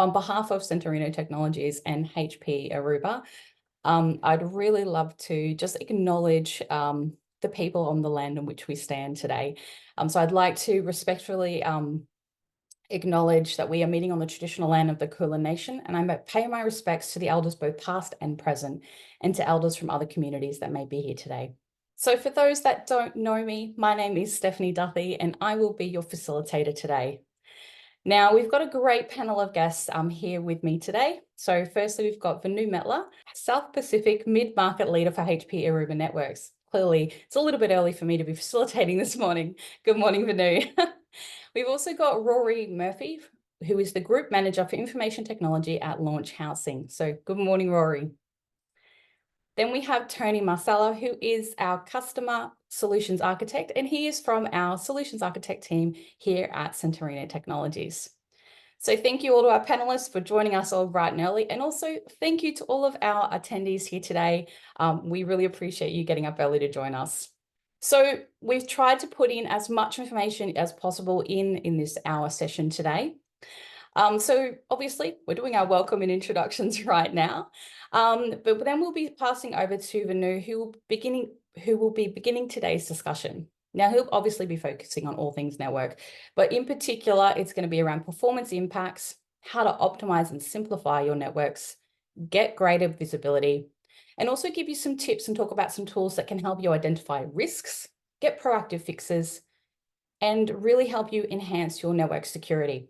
On behalf of Centorrino Technologies and HPE Aruba, I'd really love to just acknowledge the people on the land on which we stand today. So I'd like to respectfully acknowledge that we are meeting on the traditional land of the Kulin Nation, and I pay my respects to the elders both past and present, and to elders from other communities that may be here today. So for those that don't know me, my name is Stephanie Duthie, and I will be your facilitator today. Now, we've got a great panel of guests here with me today. So firstly, we've got Venu Metla, South Pacific mid-market leader for HPE Aruba Networks. Clearly, it's a little bit early for me to be facilitating this morning. Good morning, Venu. We've also got Rory Murphy, who is the Group Manager for Information Technology at Launch Housing. So good morning, Rory. Then we have Tony Marcella, who is our Customer Solutions Architect, and he is from our Solutions Architect team here at Centorrino Technologies. So thank you all to our panelists for joining us all bright and early, and also thank you to all of our attendees here today. We really appreciate you getting up early to join us. So we've tried to put in as much information as possible in this hour session today. So obviously we're doing our welcome and introductions right now, but then we'll be passing over to Venu, who will be beginning today's discussion. Now, he'll obviously be focusing on all things network, but in particular, it's going to be around performance impacts, how to optimize and simplify your networks, get greater visibility, and also give you some tips and talk about some tools that can help you identify risks, get proactive fixes, and really help you enhance your network security.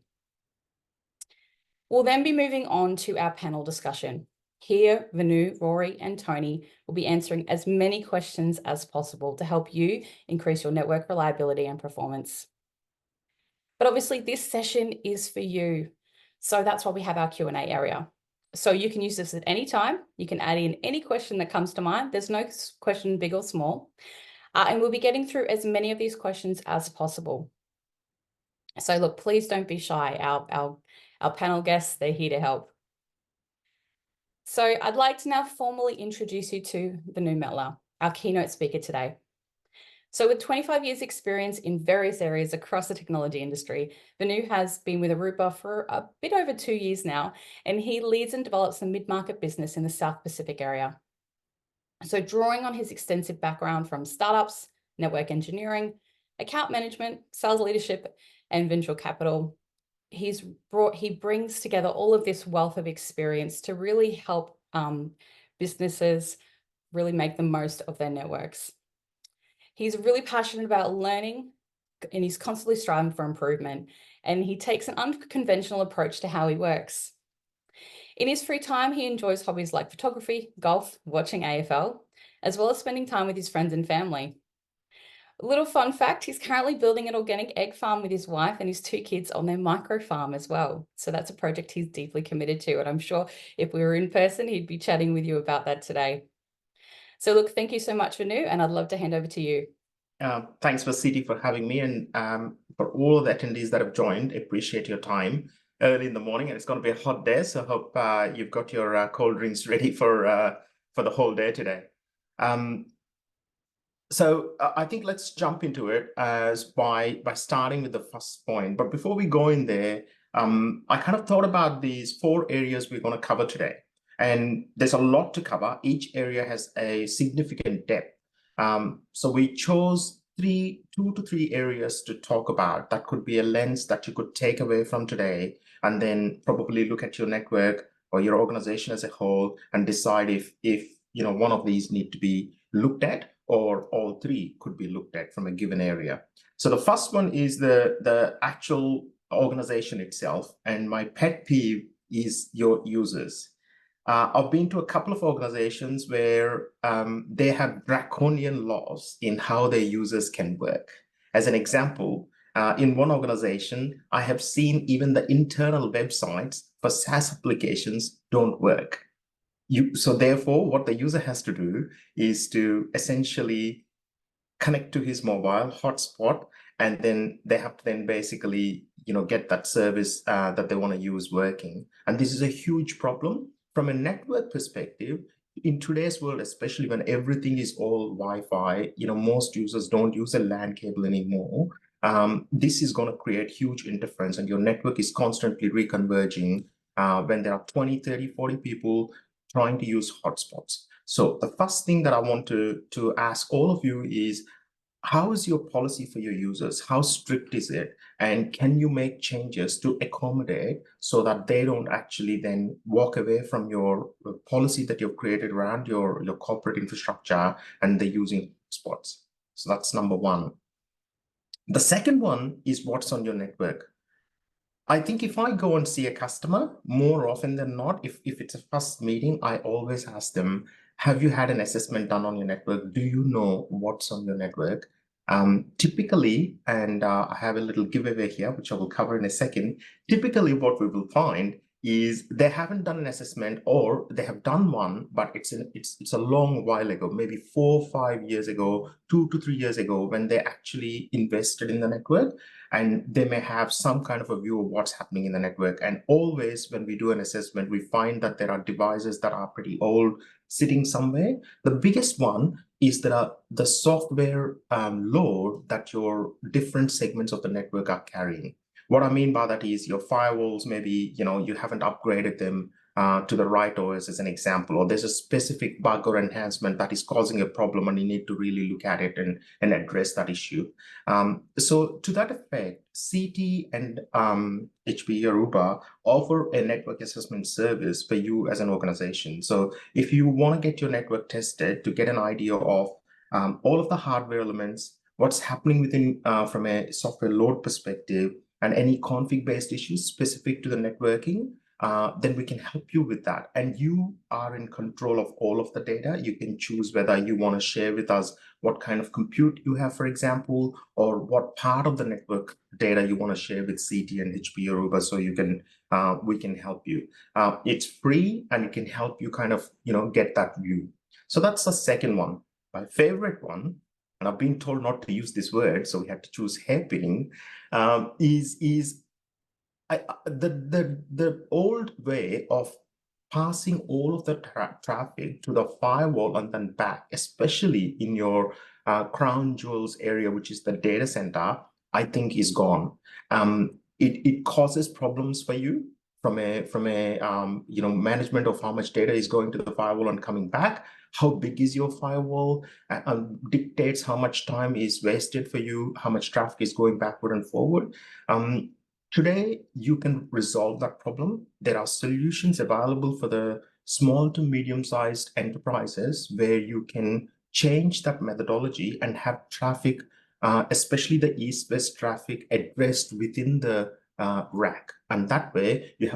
We'll then be moving on to our panel discussion. Here, Venu, Rory, and Tony will be answering as many questions as possible to help you increase your network reliability and performance. But obviously, this session is for you. So that's why we have our Q&A area. So you can use this at any time. You can add in any question that comes to mind. There's no question big or small. And we'll be getting through as many of these questions as possible. So look, please don't be shy. Our panel guests, they're here to help. So I'd like to now formally introduce you to Venu Metla, our keynote speaker today. So with 25 years experience in various areas across the technology industry, Venu has been with Aruba for a bit over 2 years now, and he leads and develops the mid-market business in the South Pacific area. So drawing on his extensive background from startups, network engineering, account management, sales leadership, and venture capital, he brings together all of this wealth of experience to really help businesses really make the most of their networks. He's really passionate about learning, and he's constantly striving for improvement, and he takes an unconventional approach to how he works. In his free time, he enjoys hobbies like photography, golf, watching AFL, as well as spending time with his friends and family. A little fun fact, he's currently building an organic egg farm with his wife and his 2 kids on their micro farm as well. So that's a project he's deeply committed to. And I'm sure if we were in person, he'd be chatting with you about that today. So look, thank you so much, Venu, and I'd love to hand over to you. Thanks for Citi for having me, and for all the attendees that have joined, appreciate your time early in the morning. And it's going to be a hot day, so I hope you've got your cold drinks ready for the whole day today. So I think let's jump into it by starting with the first point. But before we go in there, I kind of thought about these 4 areas we're going to cover today. And there's a lot to cover. Each area has a significant depth. So we chose 2 to 3 areas to talk about. That could be a lens that you could take away from today, and then probably look at your network or your organization as a whole and decide if one of these need to be looked at, or all 3 could be looked at from a given area. So the first one is the actual organization itself, and my pet peeve is your users. I've been to a couple of organizations where they have draconian laws in how their users can work. As an example, in one organization, I have seen even the internal websites for SaaS applications don't work. So therefore, what the user has to do is to essentially connect to his mobile hotspot, and then they have to then basically get that service that they want to use working. And this is a huge problem. From a network perspective, in today's world, especially when everything is all Wi-Fi, most users don't use a LAN cable anymore. This is going to create huge interference, and your network is constantly reconverging when there are 20, 30, 40 people trying to use hotspots. So the first thing that I want to ask all of you is, how is your policy for your users? How strict is it? And can you make changes to accommodate so that they don't actually then walk away from your policy that you've created around your corporate infrastructure and they're using spots? So that's number one. The second one is what's on your network. I think if I go and see a customer, more often than not, if it's a first meeting, I always ask them, have you had an assessment done on your network? Do you know what's on your network? Typically, and I have a little giveaway here, which I will cover in a second. Typically, what we will find is they haven't done an assessment, or they have done one, but it's a long while ago, maybe 4 or 5 years ago, 2 to 3 years ago, when they actually invested in the network, and they may have some kind of a view of what's happening in the network. And always when we do an assessment, we find that there are devices that are pretty old sitting somewhere. The biggest one is the software load that your different segments of the network are carrying. What I mean by that is your firewalls, maybe you haven't upgraded them to the right OS as an example, or there's a specific bug or enhancement that is causing a problem and you need to really look at it and address that issue. So to that effect, CT and HPE Aruba offer a network assessment service for you as an organization. So if you want to get your network tested to get an idea of all of the hardware elements, what's happening within from a software load perspective, and any config-based issues specific to the networking, then we can help you with that. And you are in control of all of the data. You can choose whether you want to share with us what kind of compute you have, for example, or what part of the network data you want to share with CT and HPE Aruba, so we can help you. It's free, and it can help you kind of get that view. So that's the second one. My favorite one, and I've been told not to use this word, so we had to choose hairpinning, is the old way of passing all of the traffic to the firewall and then back, especially in your crown jewels area, which is the data center, I think is gone. It causes problems for you from a management of how much data is going to the firewall and coming back. How big is your firewall dictates how much time is wasted for you, how much traffic is going backward and forward. Today, you can resolve that problem. There are solutions available for the small to medium-sized enterprises where you can change that methodology and have traffic, especially the east-west traffic, addressed within the rack. And that way, you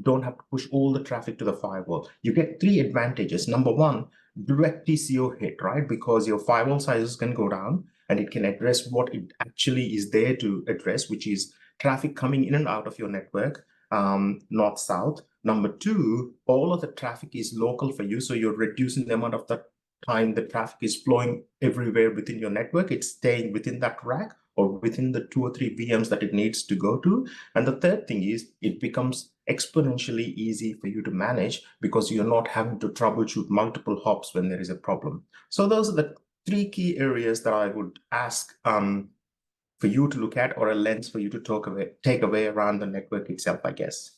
don't have to push all the traffic to the firewall. You get 3 advantages. Number one, direct TCO hit, right? Because your firewall sizes can go down, and it can address what it actually is there to address, which is traffic coming in and out of your network, north-south. Number 2, all of the traffic is local for you, so you're reducing the amount of the time the traffic is flowing everywhere within your network. It's staying within that rack or within the 2 or 3 VMs that it needs to go to. And the third thing is it becomes exponentially easy for you to manage because you're not having to troubleshoot multiple hops when there is a problem. So those are the 3 key areas that I would ask for you to look at, or a lens for you to take away around the network itself, I guess.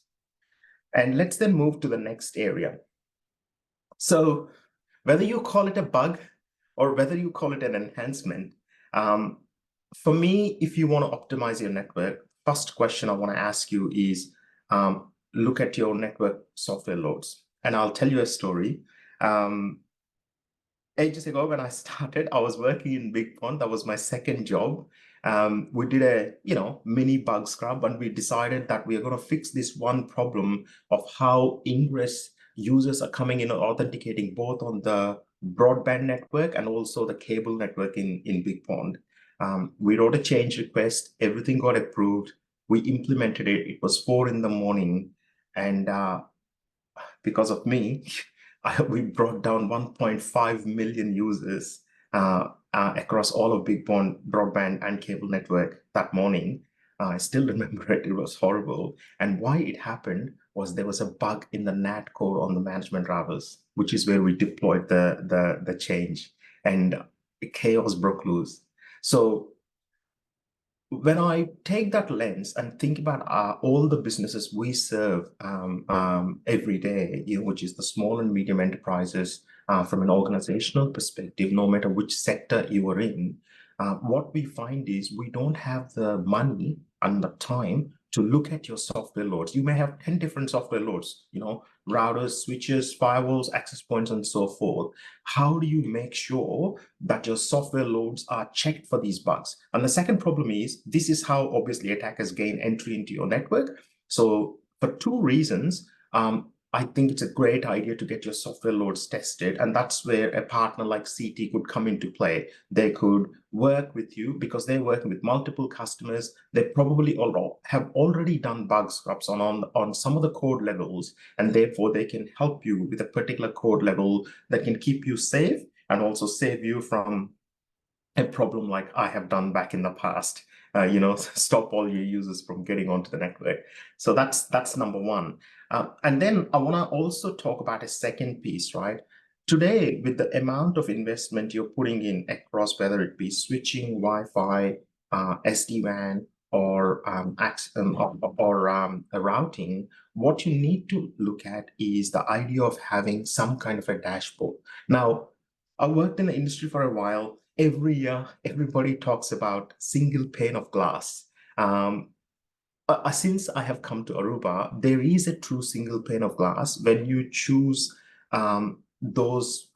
And let's then move to the next area. So whether you call it a bug or whether you call it an enhancement, for me, if you want to optimize your network, first question I want to ask you is, look at your network software loads. And I'll tell you a story. Ages ago, when I started, I was working in Big Pond. That was my second job. We did a mini bug scrub, and we decided that we are going to fix this one problem of how ingress users are coming in and authenticating both on the broadband network and also the cable network in Big Pond. We wrote a change request. Everything got approved. We implemented it. It was 4 in the morning, and because of me, we brought down 1.5 million users across all of Big Pond broadband and cable network that morning. I still remember it. It was horrible. And why it happened was there was a bug in the NAT core on the management routers, which is where we deployed the change, and chaos broke loose. So when I take that lens and think about all the businesses we serve every day, which is the small and medium enterprises, from an organizational perspective, no matter which sector you are in, what we find is we don't have the money and the time to look at your software loads. You may have 10 different software loads, routers, switches, firewalls, access points, and so forth. How do you make sure that your software loads are checked for these bugs? And the second problem is, this is how obviously attackers gain entry into your network. So for two reasons, I think it's a great idea to get your software loads tested. And that's where a partner like CT could come into play. They could work with you because they're working with multiple customers. They probably have already done bug scrubs on some of the code levels, and therefore they can help you with a particular code level that can keep you safe and also save you from a problem like I have done back in the past. Stop all your users from getting onto the network. So that's number one. And then I want to also talk about a second piece, right? Today, with the amount of investment you're putting in across, whether it be switching, Wi-Fi, SD-WAN, or routing, what you need to look at is the idea of having some kind of a dashboard. Now, I worked in the industry for a while. Every year, everybody talks about single pane of glass. Since I have come to Aruba, there is a true single pane of glass when you choose those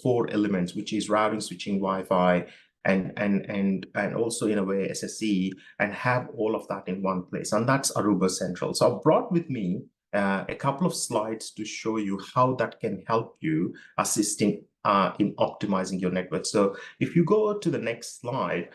four elements, which is routing, switching, Wi-Fi, and also in a way SSE, and have all of that in one place. And that's Aruba Central. So I brought with me a couple of slides to show you how that can help you assisting in optimizing your network. So if you go to the next slide,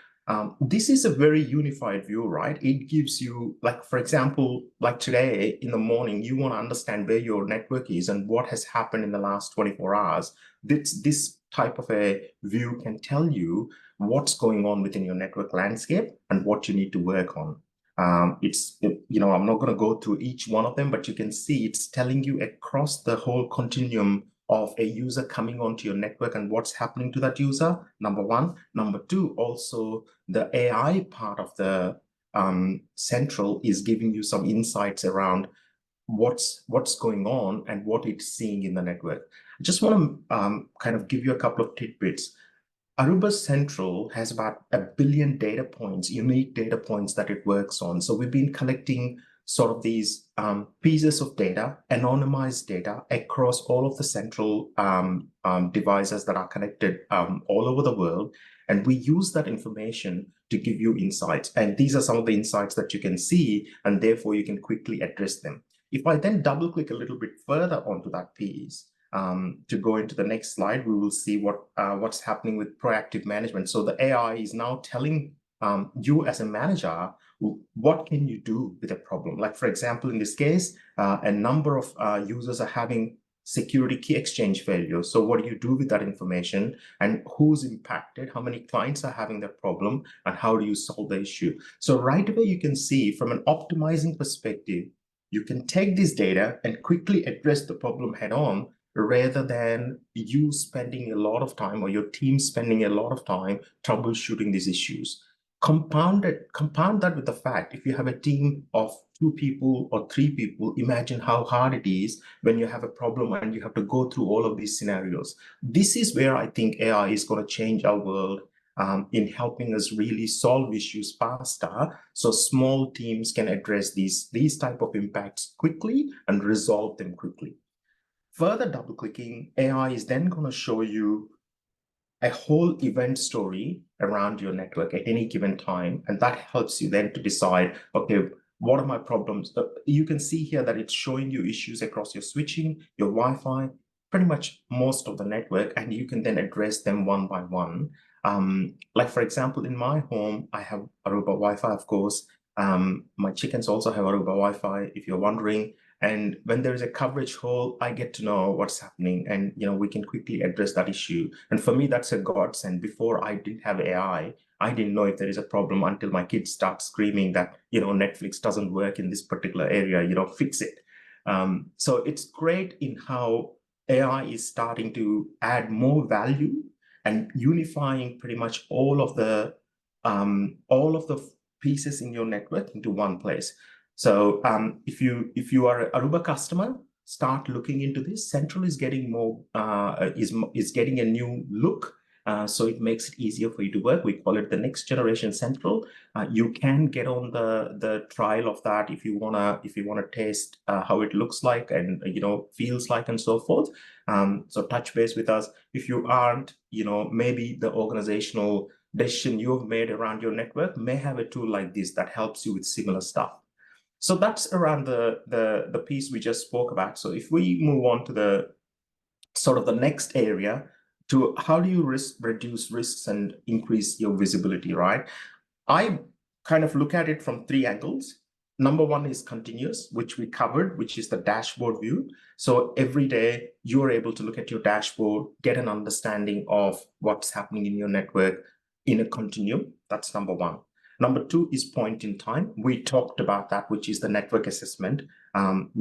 this is a very unified view, right? It gives you, like, for example, like today in the morning, you want to understand where your network is and what has happened in the last 24 hours. This type of a view can tell you what's going on within your network landscape and what you need to work on. I'm not going to go through each one of them, but you can see it's telling you across the whole continuum of a user coming onto your network and what's happening to that user, number one. Number two, also the AI part of the Central is giving you some insights around what's going on and what it's seeing in the network. I just want to kind of give you a couple of tidbits. Aruba Central has about 1 billion data points, unique data points that it works on. So we've been collecting sort of these pieces of data, anonymized data across all of the central devices that are connected all over the world. And we use that information to give you insights. And these are some of the insights that you can see, and therefore you can quickly address them. If I then double click a little bit further onto that piece, to go into the next slide, we will see what's happening with proactive management. So the AI is now telling you as a manager, what can you do with a problem? Like, for example, in this case, a number of users are having security key exchange failure. So what do you do with that information, and who's impacted? How many clients are having that problem, and how do you solve the issue? So right away, you can see from an optimizing perspective, you can take this data and quickly address the problem head on, rather than you spending a lot of time or your team spending a lot of time troubleshooting these issues. Compound that with the fact, if you have a team of 2 people or 3 people, imagine how hard it is when you have a problem and you have to go through all of these scenarios. This is where I think AI is going to change our world in helping us really solve issues faster, so small teams can address these type of impacts quickly and resolve them quickly. Further double clicking, AI is then going to show you a whole event story around your network at any given time. And that helps you then to decide, okay, what are my problems? You can see here that it's showing you issues across your switching, your Wi-Fi, pretty much most of the network, and you can then address them one by one. Like, for example, in my home, I have Aruba Wi-Fi, of course. My chickens also have Aruba Wi-Fi, if you're wondering. And when there is a coverage hole, I get to know what's happening, and we can quickly address that issue. And for me, that's a godsend. Before, I didn't have AI. I didn't know if there is a problem until my kids start screaming that Netflix doesn't work in this particular area. Fix it. So it's great in how AI is starting to add more value and unifying pretty much all of the pieces in your network into one place. So if you are an Aruba customer, start looking into this. Central is getting more is getting a new look. So it makes it easier for you to work. We call it the next generation Central. You can get on the trial of that if you wanna taste how it looks like and feels like and so forth. So touch base with us. If you aren't, maybe the organizational decision you've made around your network may have a tool like this that helps you with similar stuff. So that's around the piece we just spoke about. So if we move on to the sort of the next area, to how do you reduce risks and increase your visibility, right? I kind of look at it from three angles. Number one is continuous, which we covered, which is the dashboard view. So every day you're able to look at your dashboard, get an understanding of what's happening in your network in a continuum. That's number one. Number two is point in time. We talked about that, which is the network assessment.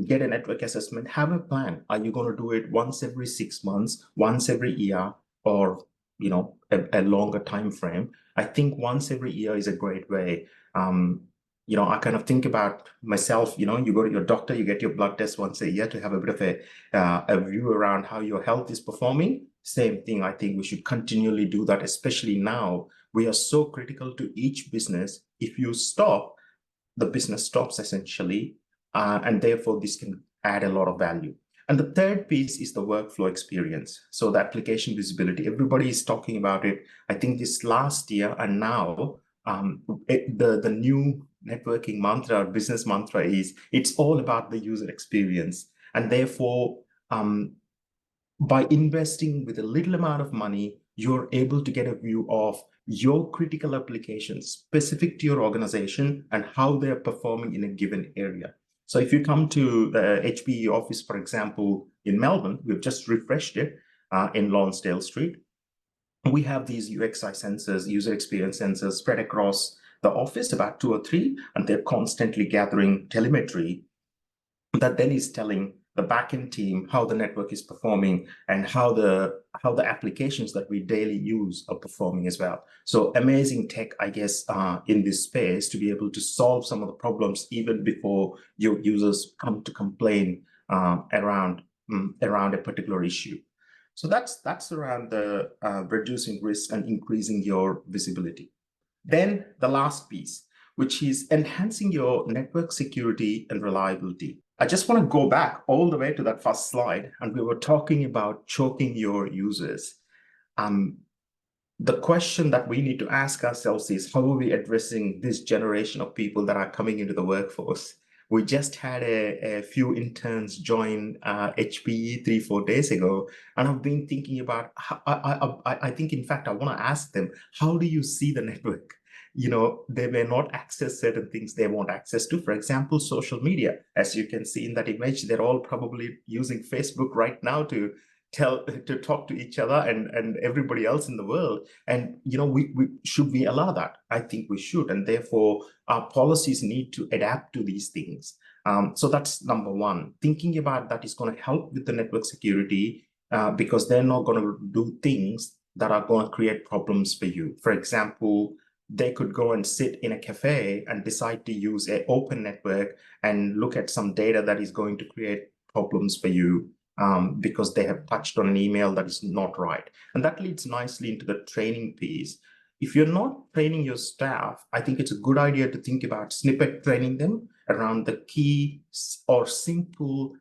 Get a network assessment, have a plan. Are you going to do it once every 6 months, once every year, or a longer time frame? I think once every year is a great way. I kind of think about myself, you go to your doctor, you get your blood test once a year to have a bit of a view around how your health is performing. Same thing, I think we should continually do that, especially now. We are so critical to each business. If you stop, the business stops essentially, and therefore this can add a lot of value. And the third piece is the workflow experience. So the application visibility, everybody is talking about it. I think this last year and now, the new networking mantra, business mantra is, it's all about the user experience. And therefore, by investing with a little amount of money, you're able to get a view of your critical applications specific to your organization and how they're performing in a given area. So if you come to the HPE office, for example, in Melbourne, we've just refreshed it in Lonsdale Street. We have these UXI sensors, user experience sensors spread across the office, about 2 or 3, and they're constantly gathering telemetry that then is telling the backend team how the network is performing and how the applications that we daily use are performing as well. So amazing tech, I guess, in this space to be able to solve some of the problems even before your users come to complain around a particular issue. So that's around the reducing risk and increasing your visibility. Then the last piece, which is enhancing your network security and reliability. I just want to go back all the way to that first slide, and we were talking about choking your users. The question that we need to ask ourselves is, how are we addressing this generation of people that are coming into the workforce? We just had a few interns join HPE 3-4 days ago, and I've been thinking about, I think, in fact, I want to ask them, how do you see the network? They may not access certain things they want access to. For example, social media. As you can see in that image, they're all probably using Facebook right now to talk to each other and everybody else in the world. And should we allow that? I think we should, and therefore our policies need to adapt to these things. So that's number one. Thinking about that is going to help with the network security because they're not going to do things that are going to create problems for you. For example, they could go and sit in a cafe and decide to use an open network and look at some data that is going to create problems for you because they have touched on an email that is not right. And that leads nicely into the training piece. If you're not training your staff, I think it's a good idea to think about snippet training them around the key or simple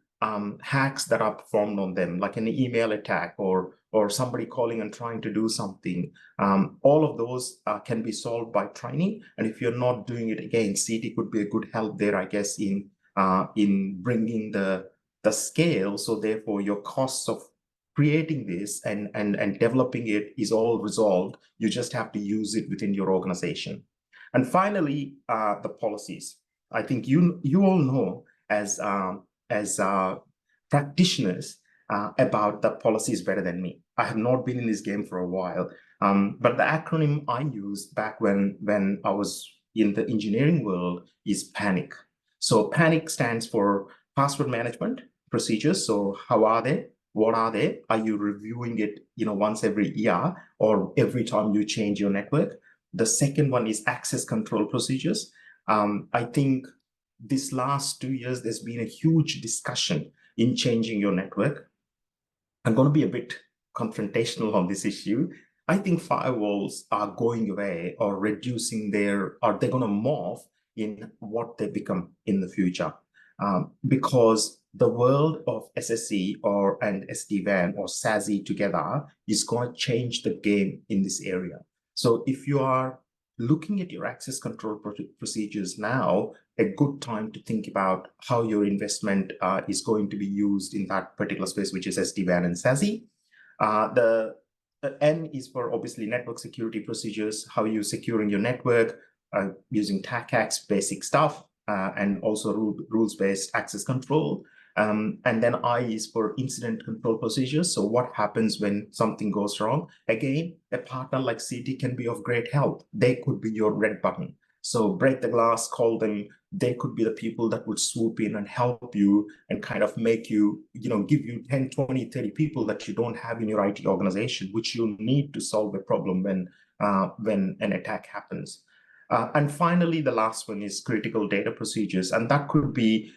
hacks that are performed on them, like an email attack or somebody calling and trying to do something. All of those can be solved by training. And if you're not doing it, again, CT could be a good help there, I guess, in bringing the scale. So therefore, your costs of creating this and developing it is all resolved. You just have to use it within your organization. And finally, the policies. I think you all know as practitioners about the policies better than me. I have not been in this game for a while, but the acronym I used back when I was in the engineering world is PANIC. So PANIC stands for password management procedures. So how are they? What are they? Are you reviewing it, once every year or every time you change your network? The second one is access control procedures. I think this last 2 years, there's been a huge discussion in changing your network. I'm going to be a bit confrontational on this issue. I think firewalls are going away or reducing or they're going to morph in what they become in the future. Because the world of SSE and SD-WAN or SASE together is going to change the game in this area. So if you are looking at your access control procedures now, a good time to think about how your investment is going to be used in that particular space, which is SD-WAN and SASE. The N is for obviously network security procedures, how you're securing your network using TACACS, basic stuff, and also rules-based access control. And then I is for incident control procedures. So what happens when something goes wrong? Again, a partner like CT can be of great help. They could be your red button. So break the glass, call them. They could be the people that would swoop in and help you and kind of make you, give you 10, 20, 30 people that you don't have in your IT organization, which you need to solve a problem when an attack happens. And finally, the last one is critical data procedures. And that could be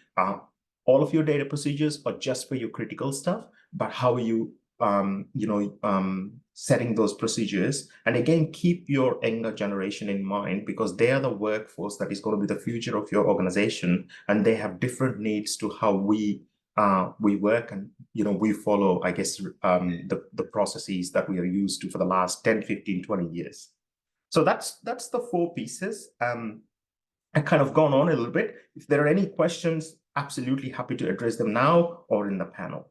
all of your data procedures or just for your critical stuff, but how are you, setting those procedures. And again, keep your younger generation in mind because they are the workforce that is going to be the future of your organization. And they have different needs to how we work and, we follow, I guess, the processes that we are used to for the last 10, 15, 20 years. So that's the 4 pieces. I kind of gone on a little bit. If there are any questions, absolutely happy to address them now or in the panel.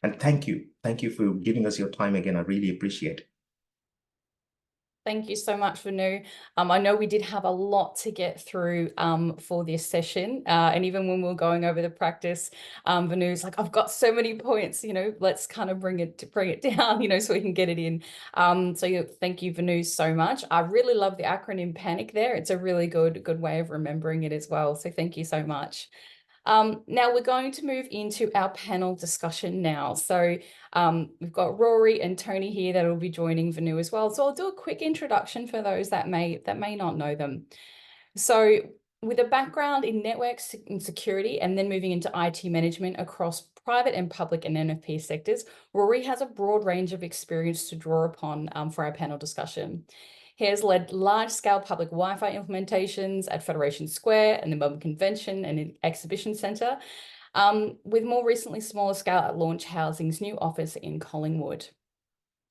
And thank you. Thank you for giving us your time again. I really appreciate it. Thank you so much, Venu. I know we did have a lot to get through for this session. And even when we were going over the practice, Venu's like, I've got so many points, let's kind of bring it down, so we can get it in. Thank you, Venu, so much. I really love the acronym PANIC there. It's a really good way of remembering it as well. So thank you so much. Now we're going to move into our panel discussion now. So we've got Rory and Tony here that will be joining Venu as well. So I'll do a quick introduction for those that may not know them. So with a background in networks and security and then moving into IT management across private and public and NFP sectors, Rory has a broad range of experience to draw upon for our panel discussion. He has led large-scale public Wi-Fi implementations at Federation Square and the Melbourne Convention and Exhibition Centre, with more recently smaller scale at Launch Housing's new office in Collingwood.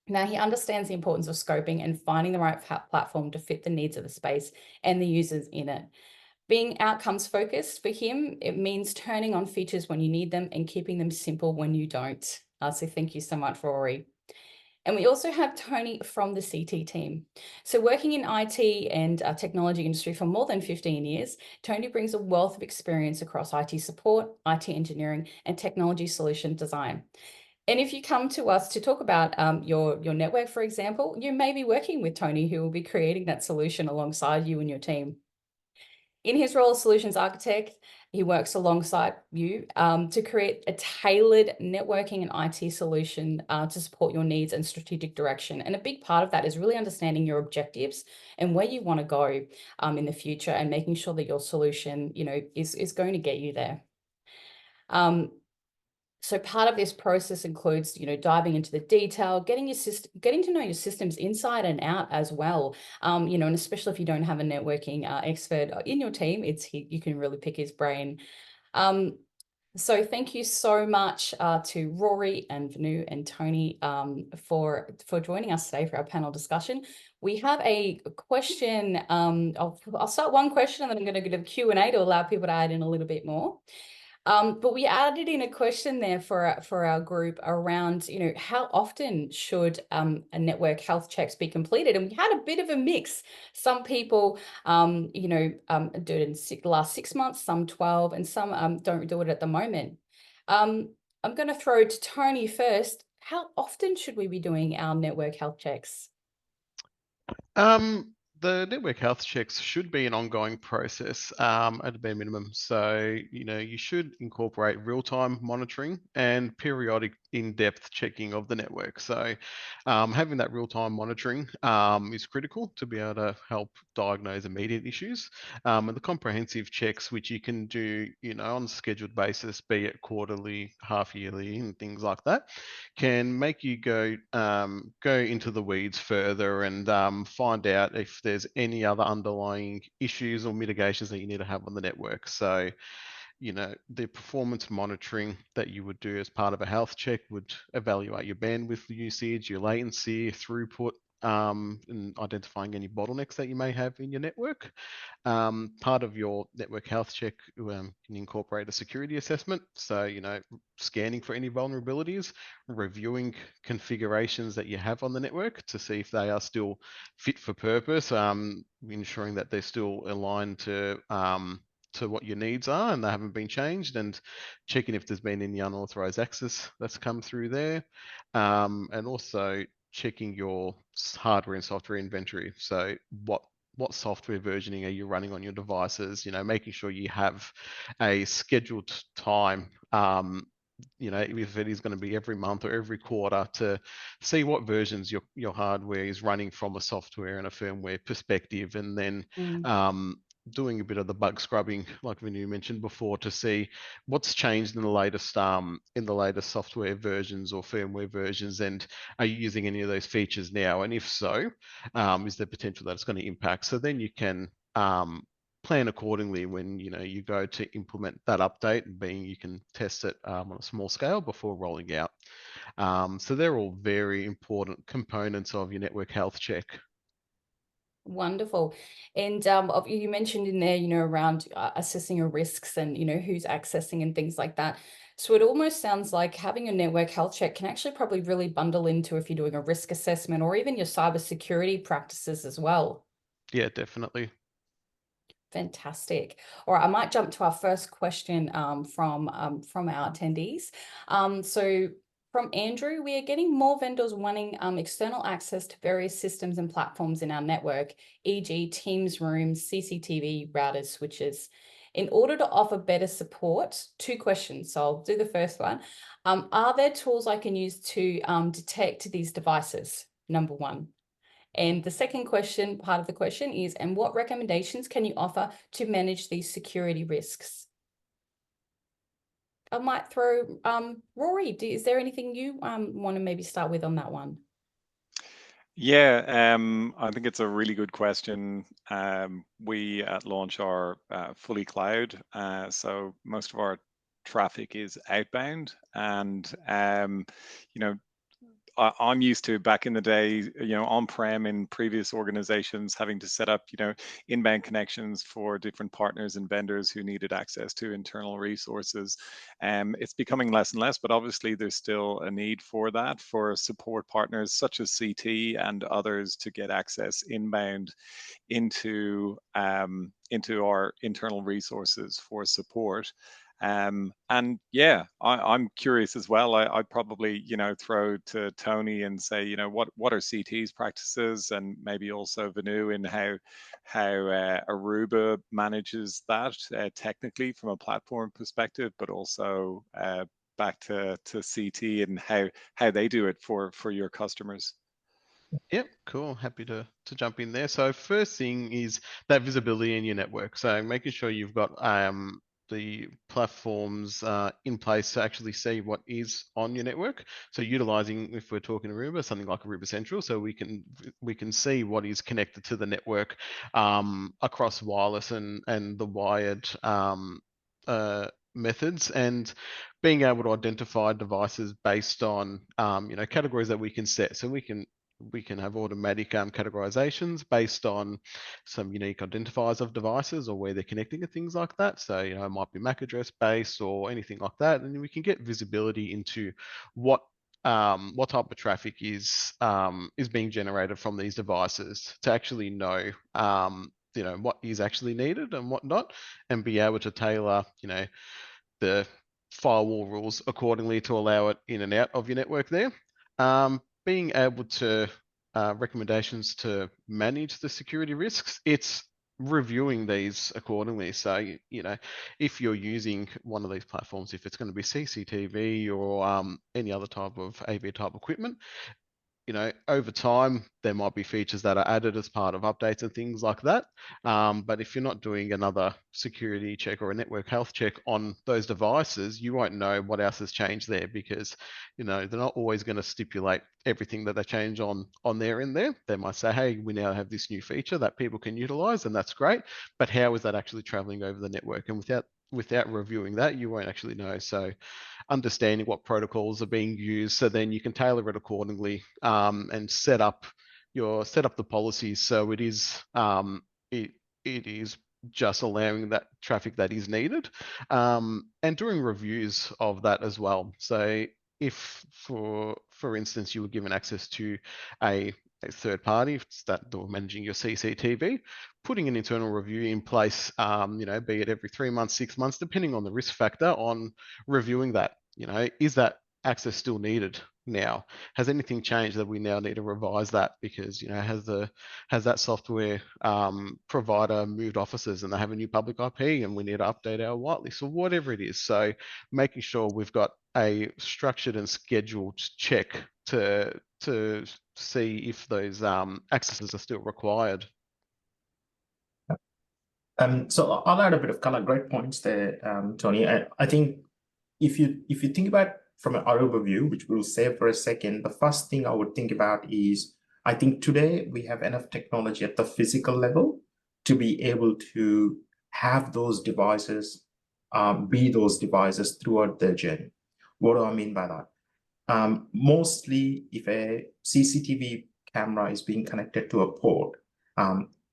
Now, he understands the importance of scoping and finding the right platform to fit the needs of the space and the users in it. Being outcomes focused for him, it means turning on features when you need them and keeping them simple when you don't. So thank you so much, Rory. And we also have Tony from the CT team. So working in IT and technology industry for more than 15 years, Tony brings a wealth of experience across IT support, IT engineering, and technology solution design. And if you come to us to talk about your network, for example, you may be working with Tony, who will be creating that solution alongside you and your team. In his role as solutions architect, he works alongside you to create a tailored networking and IT solution to support your needs and strategic direction. And a big part of that is really understanding your objectives and where you want to go in the future and making sure that your solution, is going to get you there. So part of this process includes, diving into the detail, getting to know your systems inside and out as well. And especially if you don't have a networking expert in your team, you can really pick his brain. So thank you so much to Rory and Venu and Tony for joining us today for our panel discussion. We have a question. I'll start one question and then I'm going to go to Q&A to allow people to add in a little bit more. But we added in a question there for our group around, how often should a network health checks be completed? And we had a bit of a mix. Some people, do it in the last 6 months, some 12, and some don't do it at the moment. I'm going to throw to Tony first. How often should we be doing our network health checks? The network health checks should be an ongoing process at a bare minimum. So, you should incorporate real-time monitoring and periodic in-depth checking of the network. So, having that real-time monitoring is critical to be able to help diagnose immediate issues. And the comprehensive checks, which you can do, on a scheduled basis, be it quarterly, half yearly, and things like that, can make you go into the weeds further and find out if there's any other underlying issues or mitigations that you need to have on the network. So, the performance monitoring that you would do as part of a health check would evaluate your bandwidth usage, your latency, throughput, and identifying any bottlenecks that you may have in your network. Part of your network health check can incorporate a security assessment. So, scanning for any vulnerabilities, reviewing configurations that you have on the network to see if they are still fit for purpose, ensuring that they're still aligned to what your needs are and they haven't been changed, and checking if there's been any unauthorized access that's come through there. And also checking your hardware and software inventory. So what software versioning are you running on your devices? Making sure you have a scheduled time, if it is going to be every month or every quarter, to see what versions your hardware is running from a software and a firmware perspective, and then Mm. doing a bit of the bug scrubbing, like Venu mentioned before, to see what's changed in the latest software versions or firmware versions, and are you using any of those features now? And if so, is there potential that it's going to impact? So then you can plan accordingly when you go to implement that update, being you can test it on a small scale before rolling out. So they're all very important components of your network health check. Wonderful. And you mentioned in there, around assessing your risks and, who's accessing and things like that. So it almost sounds like having a network health check can actually probably really bundle into if you're doing a risk assessment or even your cybersecurity practices as well. Yeah, definitely. Fantastic. All right, I might jump to our first question from our attendees. So from Andrew, we are getting more vendors wanting external access to various systems and platforms in our network, e.g. Teams rooms, CCTV, routers, switches. In order to offer better support, two questions. So I'll do the first one. Are there tools I can use to detect these devices? Number one. And the second question, part of the question is, and what recommendations can you offer to manage these security risks? I might throw, Rory, is there anything you want to maybe start with on that one? Yeah, I think it's a really good question. We at launch are fully cloud, so most of our traffic is outbound, and you know, I'm used to back in the day, on-prem in previous organizations, having to set up, inbound connections for different partners and vendors who needed access to internal resources. It's becoming less and less, but obviously there's still a need for that for support partners such as CT and others to get access inbound into our internal resources for support. And yeah, I'm curious as well. I'd probably, throw to Tony and say, what are CT's practices, and maybe also Venu in how Aruba manages that technically from a platform perspective, but also back to CT and how they do it for your customers. Yep, cool. Happy to jump in there. So first thing is that visibility in your network. So making sure you've got the platforms in place to actually see what is on your network. So utilizing, if we're talking Aruba, something like Aruba Central, so we can see what is connected to the network across wireless and the wired methods, and being able to identify devices based on categories that we can set. So we can have automatic categorizations based on some unique identifiers of devices or where they're connecting and things like that. So, it might be MAC address based or anything like that. And we can get visibility into what type of traffic is being generated from these devices, to actually know, what is actually needed and what not, and be able to tailor, the firewall rules accordingly to allow it in and out of your network there. Being able to recommendations to manage the security risks, it's reviewing these accordingly. So, you know, if you're using one of these platforms, if it's going to be CCTV or any other type of AV type equipment, you know, over time, there might be features that are added as part of updates and things like that. But if you're not doing another security check or a network health check on those devices, you won't know what else has changed there, because, you know, they're not always going to stipulate everything that they change on there in there. They might say, hey, we now have this new feature that people can utilize, and that's great. But how is that actually traveling over the network? And without reviewing that, you won't actually know. So understanding what protocols are being used, so then you can tailor it accordingly, and set up the policies so it is it is just allowing that traffic that is needed, and doing reviews of that as well. So if for instance you were given access to a third party that were managing your CCTV, putting an internal review in place, you know, be it every 3 months, 6 months, depending on the risk factor, on reviewing that. You know, is that access still needed now? Has anything changed that we now need to revise that? Because, you know, has that software provider moved offices and they have a new public IP and we need to update our whitelist, or whatever it is. So making sure we've got a structured and scheduled check to see if those accesses are still required. So I'll add a bit of color. Great points there, Tony. I think if you think about from an Aruba view, which we'll save for a second, the first thing I would think about is, I think today we have enough technology at the physical level to be able to have those devices be those devices throughout their journey. What do I mean by that? Mostly, if a CCTV camera is being connected to a port,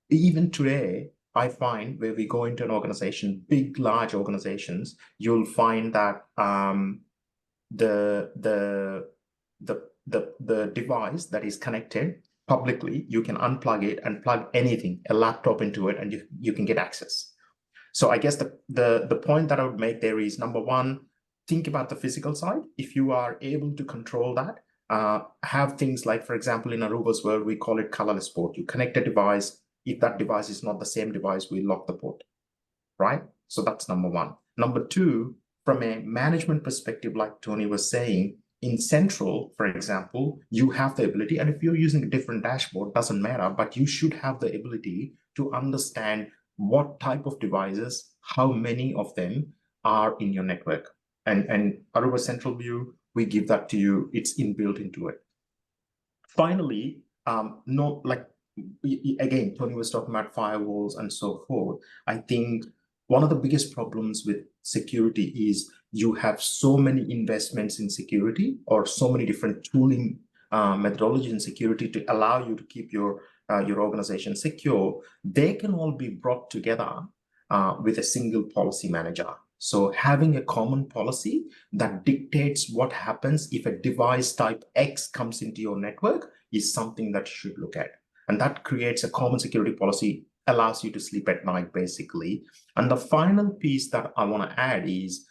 even today, I find where we go into an organization, big, large organizations, you'll find that the device that is connected publicly, you can unplug it and plug anything, a laptop into it, and you can get access. So I guess the point that I would make there is, number one, think about the physical side. If you are able to control that, have things like, for example, in Aruba's world, we call it colorless port. You connect a device. If that device is not the same device, we lock the port, right? So that's number one. Number two, from a management perspective, like Tony was saying, in Central, for example, you have the ability, and if you're using a different dashboard, doesn't matter, but you should have the ability to understand what type of devices, how many of them are in your network. And Aruba Central View, we give that to you. It's inbuilt into it. Finally, again, Tony was talking about firewalls and so forth. I think one of the biggest problems with security is you have so many investments in security, or so many different tooling methodologies in security to allow you to keep your organization secure. They can all be brought together with a single policy manager. So having a common policy that dictates what happens if a device type X comes into your network is something that you should look at. And that creates a common security policy, allows you to sleep at night, basically. And the final piece that I want to add is,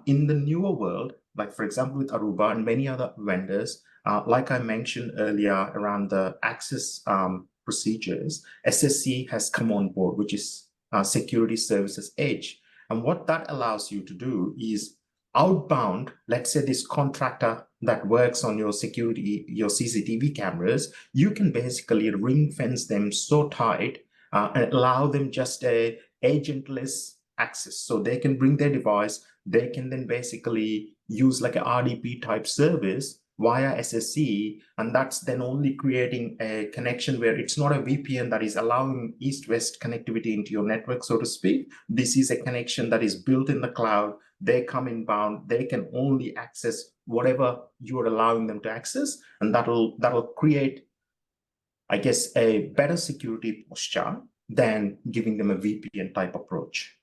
in the newer world, like for example, with Aruba and many other vendors, like I mentioned earlier around the access procedures, SSE has come on board, which is Security Services Edge. And what that allows you to do is outbound, let's say this contractor that works on your security, your CCTV cameras, you can basically ring fence them so tight and allow them just a agentless access. So they can bring their device, they can then basically use like a RDP type service via SSE, and that's then only creating a connection where it's not a VPN that is allowing east-west connectivity into your network, so to speak. This is a connection that is built in the cloud. They come inbound, they can only access whatever you're allowing them to access, and that'll create, I guess, a better security posture than giving them a VPN type approach.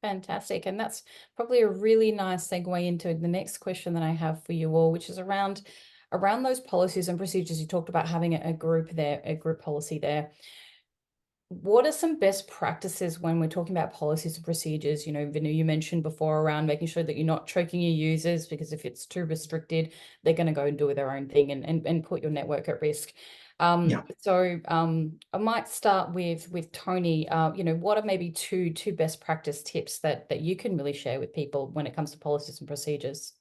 Fantastic. And that's probably a really nice segue into the next question that I have for you all, which is around those policies and procedures. You talked about having a group there, a group policy there. what are some best practices when we're talking about policies and procedures? You know, Venu, you mentioned before around making sure that you're not choking your users, because if it's too restricted, they're going to go and do their own thing and put your network at risk. So I might start with Tony. You know, what are maybe two best practice tips that you can really share with people when it comes to policies and procedures?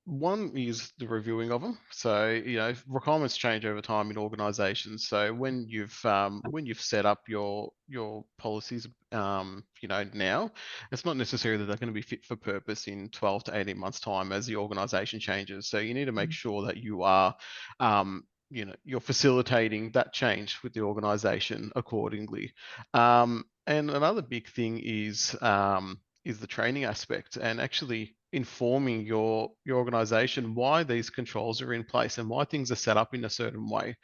One is the reviewing of them. So, you know, requirements change over time in organizations. So when you've set up your policies, you know, now, it's not necessarily that they're going to be fit for purpose in 12 to 18 months time as the organization changes. So you need to make sure that you are, you know, you're facilitating that change with the organization accordingly. And another big thing is the training aspect, and actually informing your organization why these controls are in place and why things are set up in a certain way.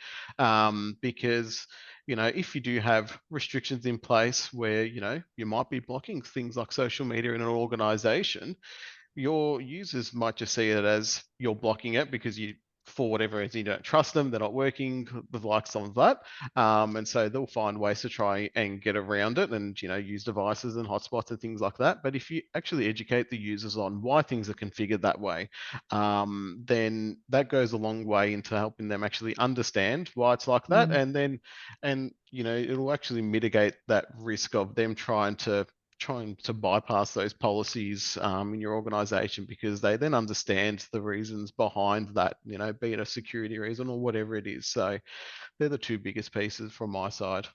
Because, you know, if you do have restrictions in place where, you know, you might be blocking things like social media in an organization, your users might just see it as you're blocking it because you, for whatever reason, you don't trust them, they're not working, the likes of that. And so they'll find ways to try and get around it and, you know, use devices and hotspots and things like that. But if you actually educate the users on why things are configured that way, then that goes a long way into helping them actually understand why it's like that. And you know, it'll actually mitigate that risk of them trying to bypass those policies in your organization, because they then understand the reasons behind that, you know, be it a security reason or whatever it is. So they're the two biggest pieces from my side.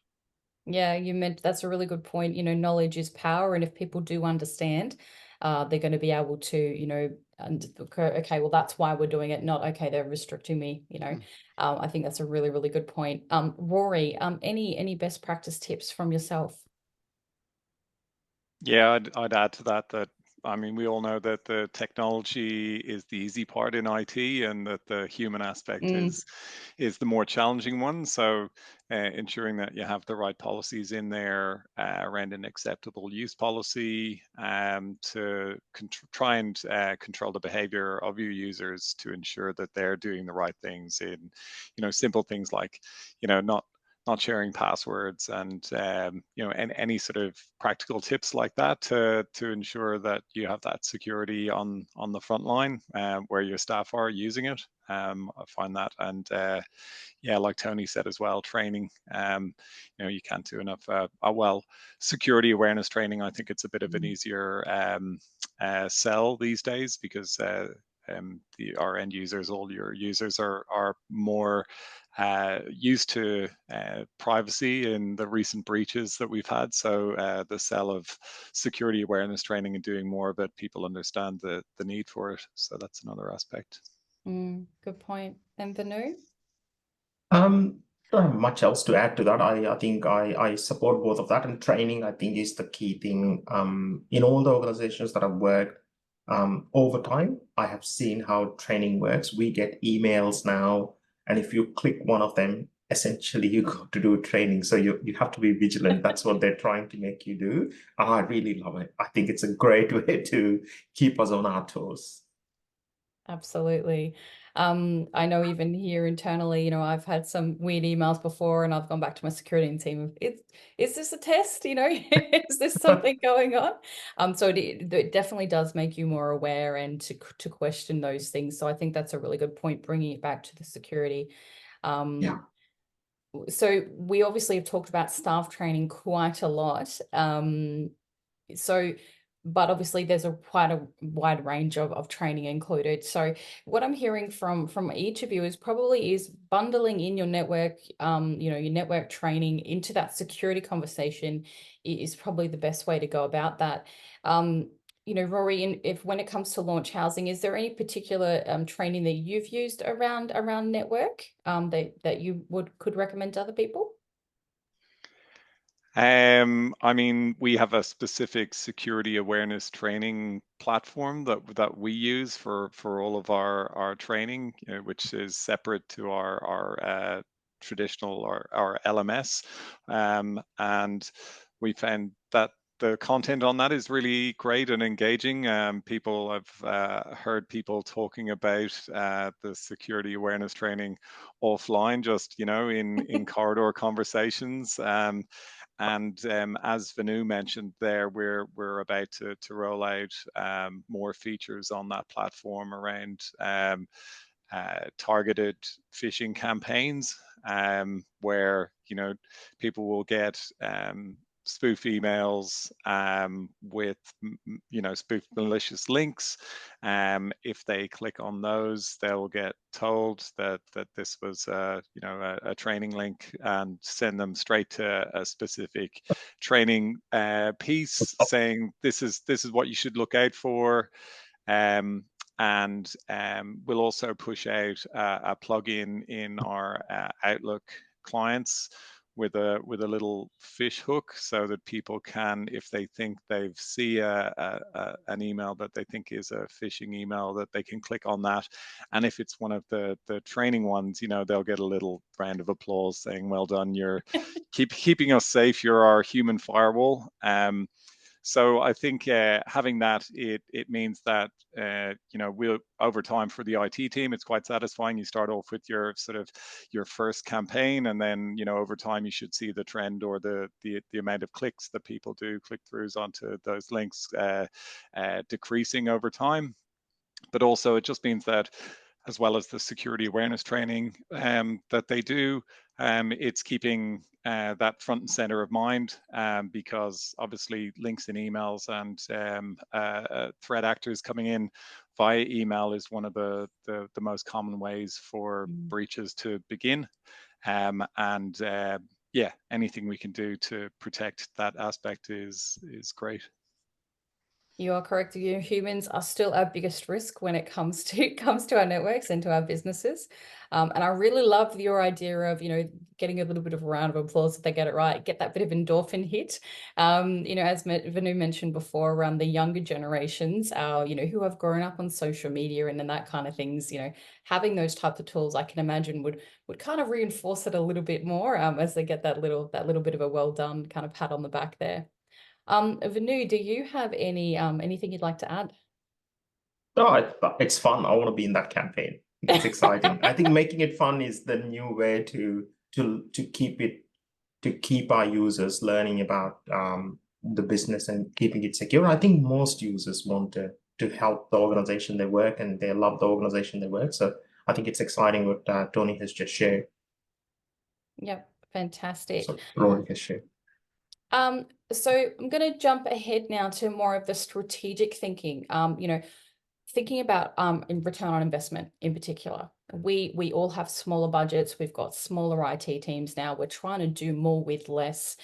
Yeah, that's a really good point. You know, knowledge is power, and if people do understand, they're going to be able to, you know, and okay, well, that's why we're doing it. Not okay, they're restricting me. You know, I think that's a really, really good point. Rory, any best practice tips from yourself? Yeah, I'd add to that I mean, we all know that the technology is the easy part in IT, and that the human aspect is the more challenging one. So, ensuring that you have the right policies in there around an acceptable use policy, to try and control the behavior of your users to ensure that they're doing the right things in, you know, simple things like, you know, not sharing passwords, and you know, and any sort of practical tips like that to ensure that you have that security on the front line where your staff are using it. I find that, and yeah, like Tony said as well, training. You know, you can't do enough. Well, security awareness training, I think it's a bit of an easier sell these days, because our end users, all your users are more used to privacy in the recent breaches that we've had. So the sell of security awareness training and doing more of it, people understand the need for it. So that's another aspect. Good point. And Venu? Don't have much else to add to that. I think I support both of that, and training, I think, is the key thing. In all the organizations that I've worked, over time, I have seen how training works. We get emails now, and if you click one of them, essentially you got to do training. So you have to be vigilant. That's what they're trying to make you do. And I really love it. I think it's a great way to keep us on our toes. Absolutely. I know even here internally, you know, I've had some weird emails before, and I've gone back to my security team of, is this a test? You know, is this something going on? So it definitely does make you more aware and to question those things. So I think that's a really good point, bringing it back to the security. Yeah. So we obviously have talked about staff training quite a lot. But obviously there's quite a wide range of training included. So what I'm hearing from each of you is bundling in your network, you know, your network training into that security conversation is probably the best way to go about that. You know, Rory, when it comes to launch housing, is there any particular training that you've used around network that you could recommend to other people? I mean, we have a specific security awareness training platform that we use for all of our training, you know, which is separate to our traditional our LMS, and we found that the content on that is really great and engaging. People have heard people talking about the security awareness training offline, just in corridor conversations. As Venu mentioned there, we're about to roll out more features on that platform around targeted phishing campaigns, where people will get spoof emails with spoof malicious links. If they click on those, they'll get told that this was a training link, and send them straight to a specific training piece saying this is what you should look out for. And we'll also push out a plugin in our Outlook clients with a little fish hook, so that people can, if they think they've see an email that they think is a phishing email, that they can click on that, and if it's one of the training ones, they'll get a little round of applause saying, "Well done, you're keeping us safe. You're our human firewall." So I think having that, it means that we'll, over time, for the IT team, it's quite satisfying. You start off with your first campaign, and then over time you should see the trend, or the amount of clicks that people do, click-throughs onto those links, decreasing over time. But also it just means that, as well as the security awareness training that they do, it's keeping that front and center of mind, because obviously links in emails and threat actors coming in via email is one of the most common ways for breaches to begin. Yeah, anything we can do to protect that aspect is great. You are correct. Humans are still our biggest risk when it comes to our networks and to our businesses. And I really love your idea of getting a little bit of a round of applause if they get it right, get that bit of endorphin hit. As Venu mentioned before, around the younger generations, who have grown up on social media and then that kind of things, having those types of tools, I can imagine would kind of reinforce it a little bit more, as they get that little bit of a well done kind of pat on the back there. Venu, do you have anything you'd like to add? Oh, it's fun. I want to be in that campaign. It's exciting. I think making it fun is the new way to keep our users learning about the business and keeping it secure. I think most users want to help the organization they work, and they love the organization they work. So I think it's exciting what Tony has just shared. Yep, fantastic. So Rory has shared. So I'm going to jump ahead now to more of the strategic thinking. Thinking about in return on investment in particular. We all have smaller budgets. We've got smaller IT teams now. We're trying to do more with less.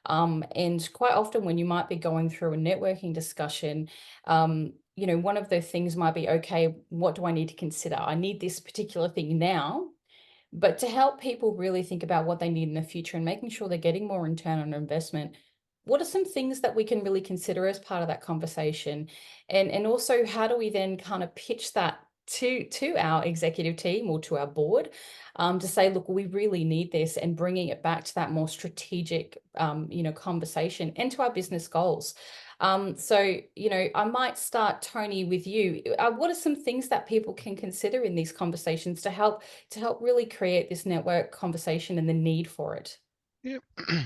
And quite often when you might be going through a networking discussion, one of the things might be, okay, what do I need to consider? I need this particular thing now. But to help people really think about what they need in the future and making sure they're getting more return on investment, what are some things that we can really consider as part of that conversation? And also, how do we then kind of pitch that to our executive team or to our board, to say, look, we really need this, and bringing it back to that more strategic, conversation, and to our business goals. I might start, Tony, with you. What are some things that people can consider in these conversations to help really create this network conversation and the need for it? Yeah.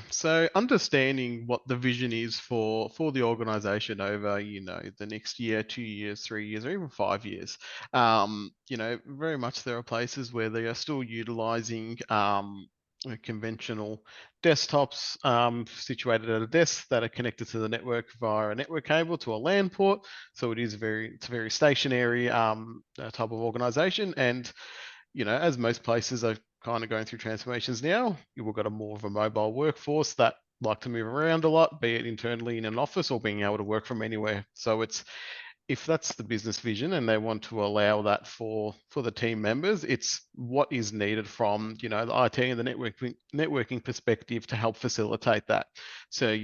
So understanding what the vision is for the organization over, the next year, 2 years, 3 years, or even 5 years. Very much there are places where they are still utilizing conventional desktops situated at a desk that are connected to the network via a network cable to a LAN port. So it's a very stationary type of organization. And as most places are kind of going through transformations now, you've got more of a mobile workforce that like to move around a lot, be it internally in an office or being able to work from anywhere. So if that's the business vision and they want to allow that for the team members, it's what is needed from the IT and the networking perspective to help facilitate that. So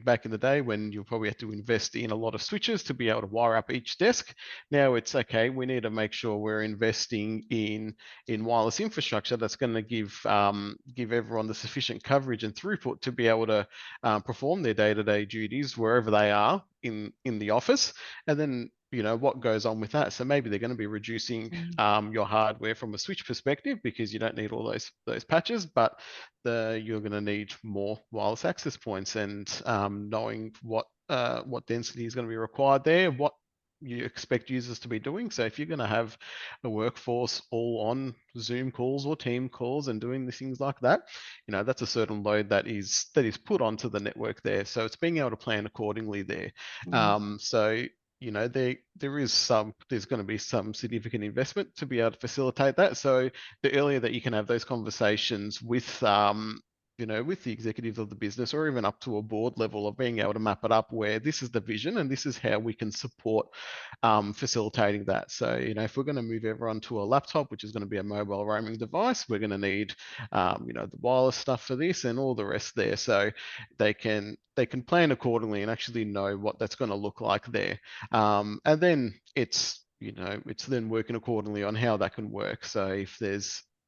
back in the day when you probably had to invest in a lot of switches to be able to wire up each desk. Now it's okay, we need to make sure we're investing in wireless infrastructure that's going to give everyone the sufficient coverage and throughput to be able to perform their day-to-day duties wherever they are in the office. And then what goes on with that. So maybe they're going to be reducing your hardware from a switch perspective because you don't need all those patches, but you're going to need more wireless access points, and knowing what density is going to be required there, what you expect users to be doing. So if you're going to have a workforce all on Zoom calls or team calls and doing the things like that, that's a certain load that is put onto the network there. So it's being able to plan accordingly there. So there's going to be some significant investment to be able to facilitate that. So the earlier that you can have those conversations with with the executives of the business, or even up to a board level, of being able to map it up where this is the vision and this is how we can support facilitating that. So, if we're going to move everyone to a laptop, which is going to be a mobile roaming device, we're going to need, the wireless stuff for this and all the rest there. So they can plan accordingly and actually know what that's going to look like there. And then it's then working accordingly on how that can work. So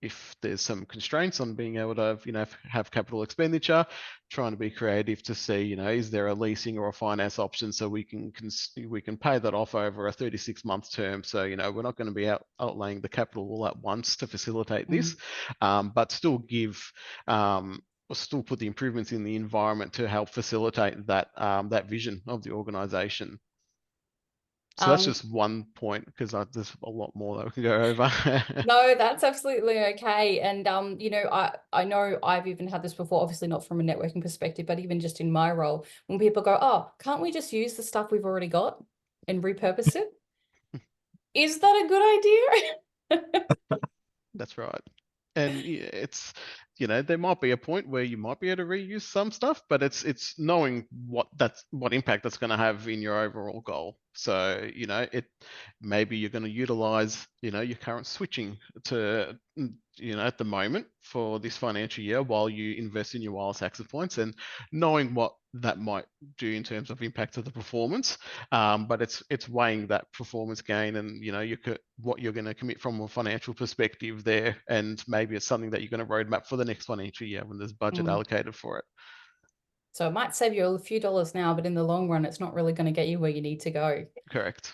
if there's some constraints on being able to, have capital expenditure, trying to be creative to see, is there a leasing or a finance option so we can pay that off over a 36-month term. So, we're not going to be outlaying the capital all at once to facilitate this, but still still put the improvements in the environment to help facilitate that vision of the organization. So that's just one point, because there's a lot more that we can go over. No, that's absolutely okay. And I know I've even had this before, obviously not from a networking perspective, but even just in my role, when people go, oh, can't we just use the stuff we've already got and repurpose it? Is that a good idea? That's right. And it's, there might be a point where you might be able to reuse some stuff, but it's knowing what impact that's going to have in your overall goal. So, maybe you're going to utilize, your current switching to, at the moment for this financial year while you invest in your wireless access points, and knowing what that might do in terms of impact to the performance. But it's weighing that performance gain and, what you're going to commit from a financial perspective there. And maybe it's something that you're going to roadmap for the next financial year when there's budget allocated for it. So it might save you a few dollars now, but in the long run, it's not really going to get you where you need to go. Correct.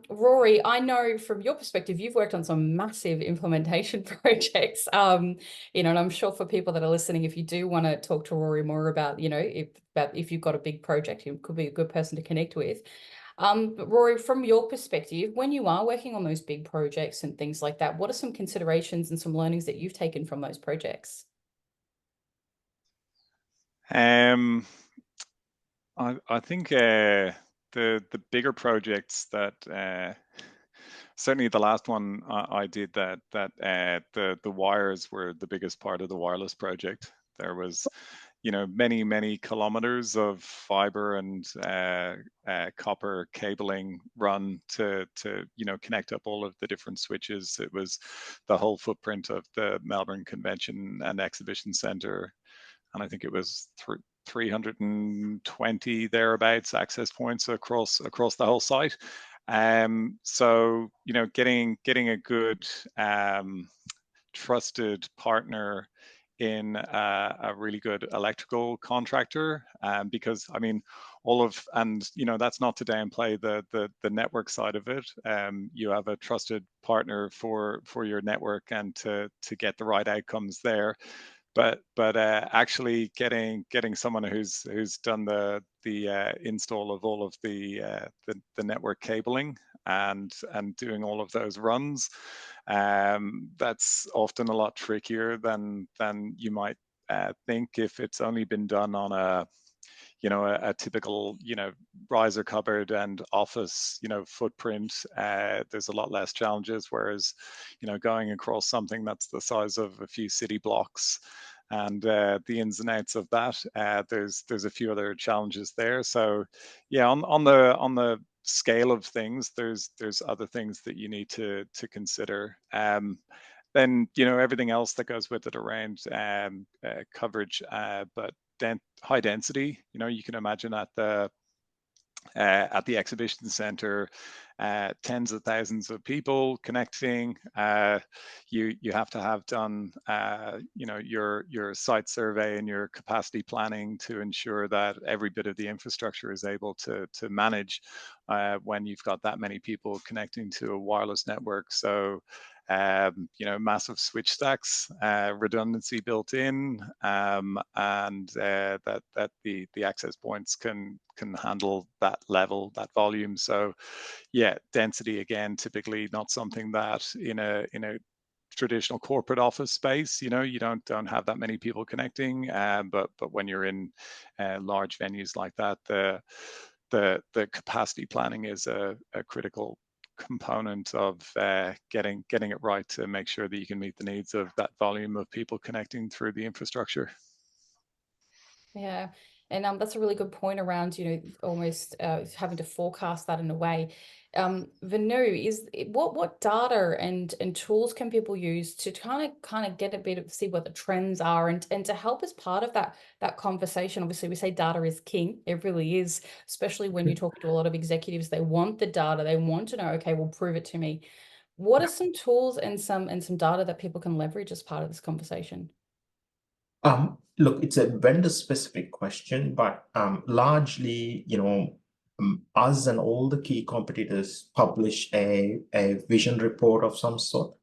Rory, I know from your perspective, you've worked on some massive implementation projects, and I'm sure for people that are listening, if you do want to talk to Rory more about, if you've got a big project, he could be a good person to connect with. But Rory, from your perspective, when you are working on those big projects and things like that, what are some considerations and some learnings that you've taken from those projects? I think the bigger projects that certainly the last one I did, that the wires were the biggest part of the wireless project. There was many kilometers of fiber and copper cabling run to connect up all of the different switches. It was the whole footprint of the Melbourne Convention and Exhibition Centre, and I think it was 320 thereabouts access points across the whole site. So getting a good trusted partner in a really good electrical contractor, because that's not to downplay the network side of it. You have a trusted partner for your network and to get the right outcomes there. But actually getting someone who's done the install of all of the network cabling and doing all of those runs, that's often a lot trickier than you might think if it's only been done on a typical riser cupboard and office footprint. There's a lot less challenges, whereas going across something that's the size of a few city blocks and the ins and outs of that, there's a few other challenges there. So yeah, on the scale of things, there's other things that you need to consider. Then everything else that goes with it around coverage, but high density. You know, you can imagine at the exhibition center, tens of thousands of people connecting. You have to have done you know, your site survey and your capacity planning to ensure that every bit of the infrastructure is able to manage when you've got that many people connecting to a wireless network. So you know, massive switch stacks, redundancy built in, and that the access points can handle that level, that volume. So yeah, density again, typically not something that in a traditional corporate office space, you know, you don't have that many people connecting, but when you're in large venues like that, the capacity planning is a critical component of getting it right to make sure that you can meet the needs of that volume of people connecting through the infrastructure. Yeah, and that's a really good point around, you know, almost having to forecast that in a way. Venu, what data and tools can people use to kind of get a bit of see what the trends are and to help as part of that conversation? Obviously, we say data is king. It really is, especially when you talk to a lot of executives. They want the data. They want to know, okay, well, prove it to me. What are some tools and some data that people can leverage as part of this conversation? Look, it's a vendor-specific question, but largely, you know, us and all the key competitors publish a vision report of some sort.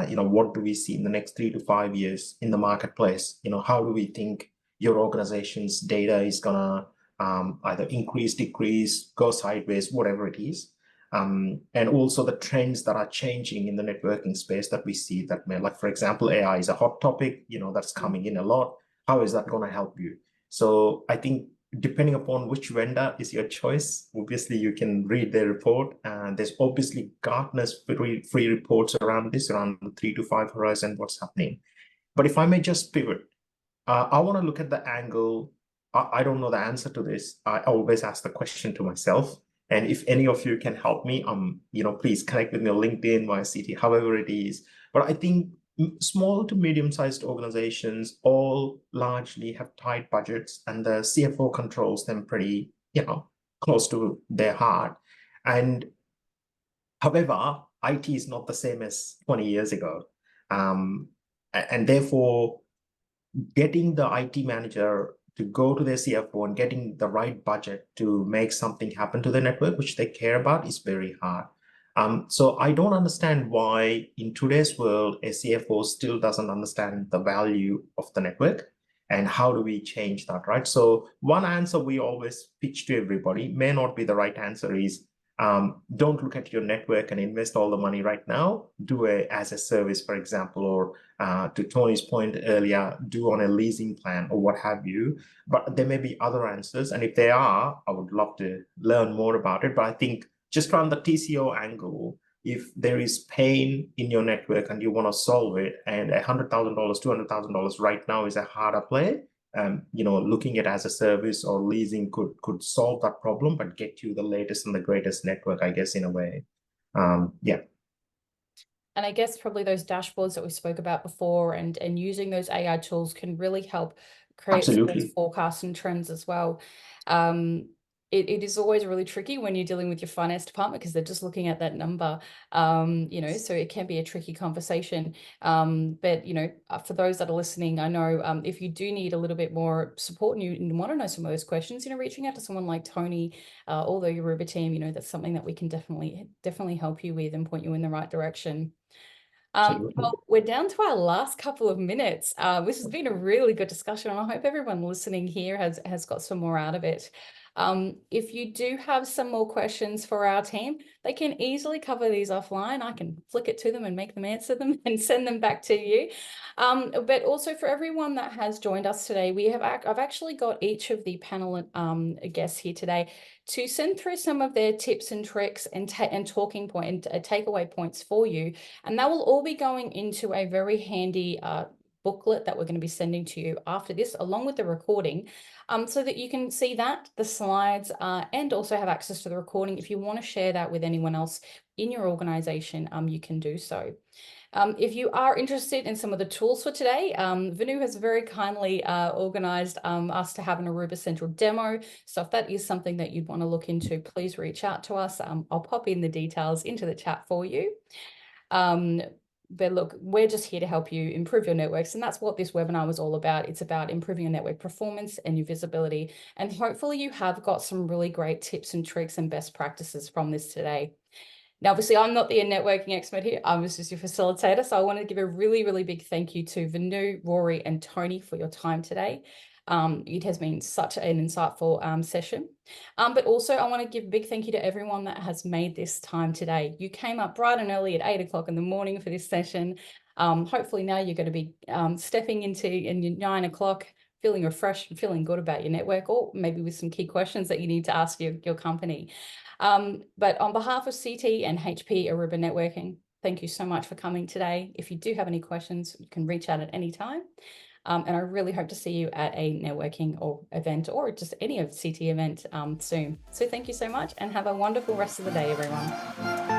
You know, what do we see in the next 3 to 5 years in the marketplace? You know, how do we think your organization's data is gonna either increase, decrease, go sideways, whatever it is. And also the trends that are changing in the networking space that we see that may, like, for example, AI is a hot topic, you know, that's coming in a lot. How is that going to help you? So I think depending upon which vendor is your choice, obviously you can read their report, and there's obviously Gartner's free reports around this, around the 3 to 5 horizon, what's happening. But if I may just pivot, I want to look at the angle. I don't know the answer to this. I always ask the question to myself. And if any of you can help me, you know, please connect with me on LinkedIn, my city, however it is. But I think small to medium-sized organizations all largely have tight budgets, and the CFO controls them pretty, you know, close to their heart. And however, IT is not the same as 20 years ago. And therefore, getting the IT manager to go to their CFO and getting the right budget to make something happen to the network, which they care about, is very hard. So I don't understand why in today's world, a CFO still doesn't understand the value of the network, and how do we change that, right? So one answer we always pitch to everybody, may not be the right answer, is don't look at your network and invest all the money right now. Do a as a service, for example, or to Tony's point earlier, do on a leasing plan or what have you. But there may be other answers. And if there are, I would love to learn more about it. But I think just from the TCO angle, if there is pain in your network and you want to solve it, and $100,000, $200,000 right now is a harder play, you know, looking at as a service or leasing could solve that problem, but get you the latest and the greatest network, I guess, in a way. Yeah. And I guess probably those dashboards that we spoke about before and using those AI tools can really help create some of those Absolutely. forecasts and trends as well. It is always really tricky when you're dealing with your finance department because they're just looking at that number, you know, so it can be a tricky conversation. But, you know, for those that are listening, I know if you do need a little bit more support and you want to know some of those questions, you know, reaching out to someone like Tony or the Aruba team, you know, that's something that we can definitely help you with and point you in the right direction. Well, we're down to our last couple of minutes. This has been a really good discussion, and I hope everyone listening here has got some more out of it. If you do have some more questions for our team, they can easily cover these offline. I can flick it to them and make them answer them and send them back to you. But also for everyone that has joined us today, I've actually got each of the panel guests here today to send through some of their tips and tricks and talking point and takeaway points for you. And that will all be going into a very handy booklet that we're going to be sending to you after this, along with the recording, so that you can see that, the slides, and also have access to the recording. If you want to share that with anyone else in your organization, you can do so. If you are interested in some of the tools for today, Venu has very kindly organized us to have an Aruba Central demo. So if that is something that you'd want to look into, please reach out to us. I'll pop in the details into the chat for you. But look, we're just here to help you improve your networks. And that's what this webinar was all about. It's about improving your network performance and your visibility. And hopefully you have got some really great tips and tricks and best practices from this today. Now, obviously, I'm not the networking expert here. I was just your facilitator. So I want to give a really, really big thank you to Venu, Rory, and Tony for your time today. It has been such an insightful session. But also, I want to give a big thank you to everyone that has made this time today. You came up bright and early at 8 o'clock in the morning for this session. Hopefully now you're going to be stepping into your 9 o'clock, feeling refreshed and feeling good about your network, or maybe with some key questions that you need to ask your company. But on behalf of CT and HPE Aruba Networking, thank you so much for coming today. If you do have any questions, you can reach out at any time. And I really hope to see you at a networking or event or just any of CT event soon. So thank you so much and have a wonderful rest of the day, everyone.